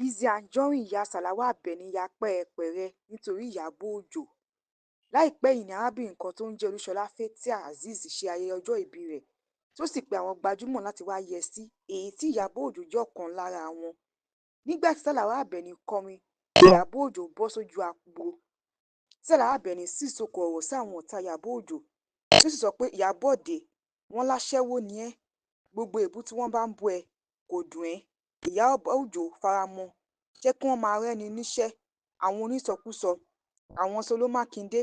Lizzy Anjorin ìyá Sàláwá Àbẹ̀ní ya pẹ́ẹ́pẹ́rẹ́ nítorí Ìyábọ̀ Òjó. Láìpẹ́ yìí ni arábìnrin kan tó ń jẹ́ Olúṣọlá Fathia Azeez ṣe ayẹyẹ ọjọ́ ìbí rẹ̀ tó sì pe àwọn gbajúmọ̀ láti wá yẹ sí, èyí tí Ìyábọ̀ Òjó jẹ́ ọ̀kan lára wọn. Nígbà tí Sàláwá Àbẹ̀ní kọrin, Ìyábọ̀ Òjó bọ́ sójú agbo. Sàláwá Àbẹ̀ní sì sọ̀kò ọ̀rọ̀ sí àwọn ọ̀tá Ìyábọ̀ Òjó tó sì sọ pé Ìyábọ̀dé wọ́n láṣẹ́wó ni ẹ́, gbogbo èébú tí wọ́n bá ń bú ẹ kò dùn ẹ́. Ìyábọ̀ Òjó faramọ́, jẹ́ kí wọ́n máa rẹ́ni níṣẹ́, àwọn onísọkúsọ, àwọn Solo Mákindé,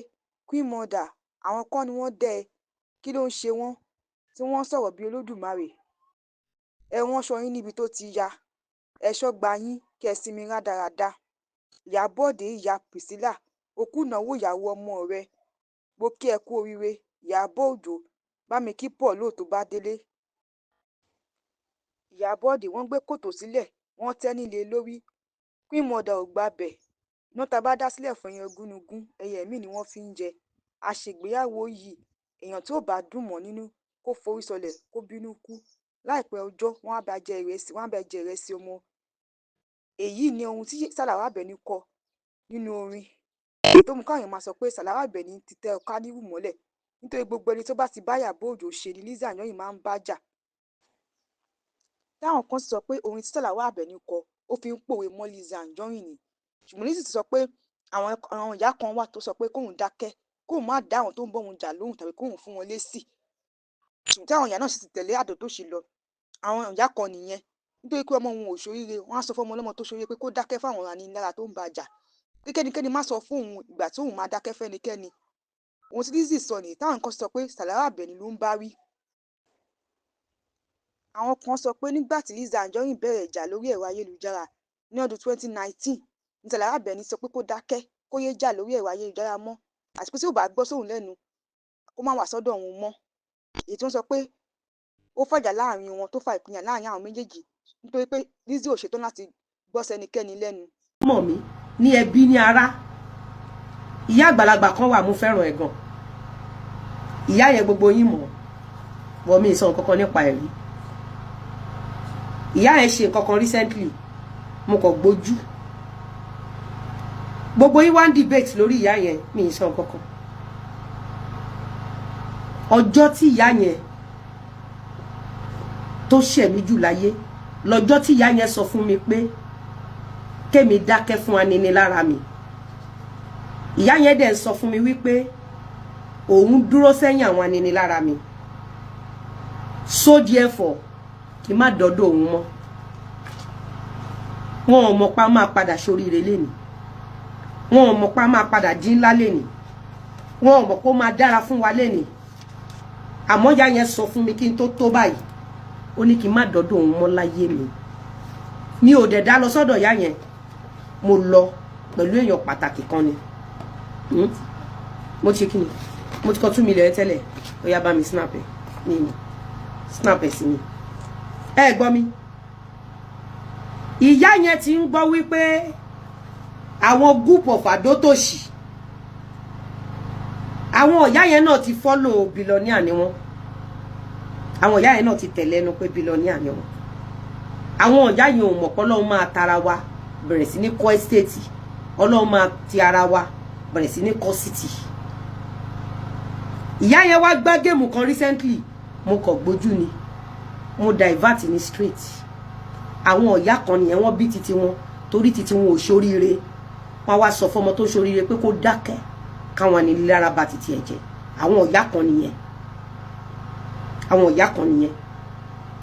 Queen Mother, àwọn kọ́ ni wọ́n dẹ́ ẹ, kí ló ń ṣe wọ́n tí wọ́n ń sọ̀rọ̀ bí Olódùmarè. Ẹ ránṣọ yín níbi tó ti ya, ẹ ṣọ́gba yín kí ẹ sinmi rádaràda. Ìyábọ̀dé ìyá Priscilla, òkú ìnáwó ìyàwó ọmọ rẹ, mo kí ẹ kú oríire. Ìyábọ̀ Òjó, bá mi kí Paul tó bá délé. Ìyábọ̀dé wọ́n gbé kòtò sílẹ̀, wọ́n tẹ́ nílé lórí. Queen Mother ò gbabẹ̀. Iná tá bá dá sílẹ̀ fún ẹyẹ gúnugún, ẹyẹ míì ni wọ́n fi ń jẹ. Àṣègbéyàwó yìí, èèyàn tí ò bá dùn mọ́ nínú kó forí sọlẹ̀ kó bínú kú. Láìpẹ́ ọjọ́ wọ́n á bá jẹ ìrẹsì ọmọ. Èyí ni ohun tí Sàláwá Àbẹ̀ní kọ nínú orin. Èyí tó mú káwọn èèyàn máa sọ pé Sàláwá Àbẹ̀ní ti tẹ Kánívù mọ́lẹ̀ nítorí gbogbo ẹni tó bá ti bá Ìyábọ̀ Òjó ṣe ni Lizzy Anjorin máa ń bá jà. Táwọn kan sọ pé orin tí Sàláwá Àbẹ̀ní kọ ó fi ń pòwe mọ́ Lizzy Anjorin ni. Ṣùgbọ́n Lizzy ti sọ pé àwọn ìyá kan wà tó sọ pé kóun dákẹ́, kóun má dá àwọn tó ń bọ́ òun jà lóhùn tàbí kóun fún wọn lésì. Ṣùgbọ́n tí àwọn ìyá náà sì ti tẹ̀lé àdó tó ṣe lọ, àwọn ìyá kan nìyẹn. Nítorí pé ọmọ wọn ò ṣoríire, wọ́n á sọ fún ọmọ ọlọ́mọ tó ṣoríire pé kó dákẹ́ fáwọn aninilára tó ń bá jà. Kẹ́nikẹ́ni má sọ fún òun ìgbà tí òun máa dákẹ́ fẹ́nikẹ́ni. Ohun tí Lizzy sọ nìyí, táwọn kan sọ pé Sàláwá Àbẹ̀ní ló ń bá wí. Àwọn kan sọ pé nígbà tí Lizzy Anjorin bẹ̀rẹ̀ ìjà lórí ẹ̀rọ ayélujára ní ọdún 2019 ní Sàláwá Àbẹ̀ní sọ pé kó dákẹ́, kó yé jà lórí ẹ̀rọ ayélujára mọ́, àti pé tí ò bá gbọ́ sóhun lẹ́nu kó má wá sọ́dọ̀ òun mọ́. Èyí tó ń sọ pé ó fàjà láàrin wọn, tó fa ìpínyà láàrin àwọn méjèèjì nítorí pé Lizzy ò ṣetán láti gbọ́ sẹ́nikẹ́ni lẹ́nu. Mọ̀ mí ní ẹbí ní ará, ìyá àgbàlagbà kan wà mo fẹ́ràn ẹ̀ gan. Ìyá yẹn gbogbo yín mọ̀, wọ́n mi sọ nǹkan kan nípa ẹ̀rí. Ìyá yẹn ṣe nǹkan kan recently, mo kàn gbójú. Gbogbo yín wá ń debate lórí ìyá yẹn, mi sọ nǹkan kan. Ọjọ́ tí ìyá yẹn tó ṣẹ̀ mí jù láyé, lọ́jọ́ tí ìyá yẹn sọ fún mi pé kémi dákẹ́ fún aninilára mi. Ìyá yẹn dẹ̀ ń sọ fún mi wípé òun dúró sẹ́yìn àwọn aninilára mi. So therefore, kí má dọ́dọ̀ òun mọ́. Wọn ò mọ̀ pa máa padà ṣoríire lénìí. Wọn ò mọ̀ pa máa padà dín ńlá lénìí. Wọn ò mọ̀ kó máa dára fún wa lénìí. Àmọ́ ìyá yẹn sọ fún mi kí n tó báyìí. Ó ní kí n má dọ́dọ̀ òun mọ́ láyé mi. Mi ò dẹ̀ dá lọ sọ́dọ̀ ìyá yẹn. Mo lọ pẹ̀lú èèyàn pàtàkì kan ni. Mo ti kí ni? Mo ti kọ 2 million tẹ́lẹ̀. Ó yá bá mi snap ẹ̀. Ní snap ẹ̀ sí mi. Ẹ gbọ́ mi. Ìyá yẹn ti ń gbọ́ wípé àwọn group of àdótòṣì, àwọn ìyá yẹn náà ti follow billionaire ni wọ́n. Àwọn ìyá yẹn náà ti tẹ̀lé ẹnu pé billionaire ni wọ́n. Àwọn ìyá yẹn ò mọ̀ pé Ọlọ́run máa tara wa bẹ̀rẹ̀ sí ní kọ́ estate. Ọlọ́run máa ti ara wa bẹ̀rẹ̀ sí ní kọ́ city. Ìyá yẹn wá gbá géèmù kan recently, mo kàn gbójú ni. Mo divert ní straight. Àwọn ìyá kan nìyẹn wọ́n bí titi wọn torí titi wọn ò ṣoríire. Wọ́n wá sọ fọ́mọ tó ṣoríire pé kó dákẹ́ káwọn aninilára bá titi ẹ̀ jẹ́. Àwọn ìyá kan nìyẹn. Àwọn ìyá kan nìyẹn.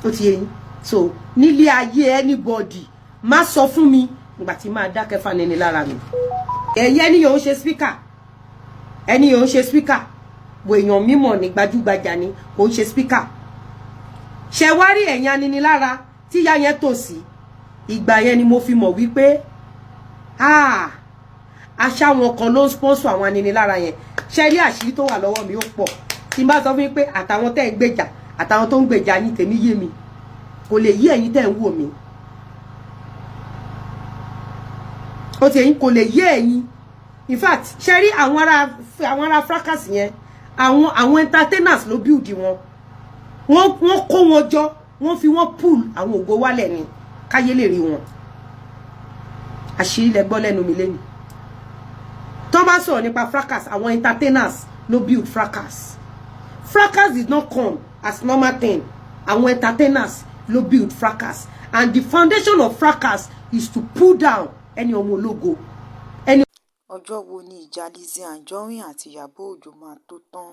Ó ti yé yín. So nílé ayé anybody má sọ fún mi nígbà tí máa dákẹ́ fún aninilára mi. Ẹ̀yin ẹni yóò ṣe speaker. Ẹni yóò ṣe speaker. Wo èèyàn mímọ̀ ní gbajúgbajà ni kò ń ṣe speaker. Ṣé wá rí ẹ̀yin aninilára tí ìyá yẹn tò sí, ìgbà yẹn ni mo fi mọ̀ wípé àṣà wọn kan ló ń sponsor àwọn aninilára yẹn. Ṣé rí àṣírí tó wà lọ́wọ́ mi ó pọ̀. Tí n bá sọ fún yín pé àtàwọn tẹ́ ń gbèjà àtàwọn tó ń gbèjà yín tèmi yé mi. Kò lè yé ẹ̀yin tẹ́ ń wò mí. Ó ti ẹ̀yin kò lè yé ẹ̀yin. In fact, ṣé rí àwọn ará fracas yẹn, àwọn entertainers ló build wọn. Wọ́n kó wọn jọ, wọ́n fi wọ́n pull àwọn ògo wálẹ̀ ni káyé lè rí wọn. àṣírí lẹ gbọ́ lẹ́nu mi lẹ́nu tó bá sọ̀rọ̀ nípa fracas àwọn entertainers no build fracas. Fracas did not come as normal thing. Àwọn entertainers no build fracas. And the foundation of fracas is to pull down any ọmọ ológo. Ọjọ́ wo ni ìjà Lizzy Anjorin àti Ìyábọ̀ Òjó máa tó tán?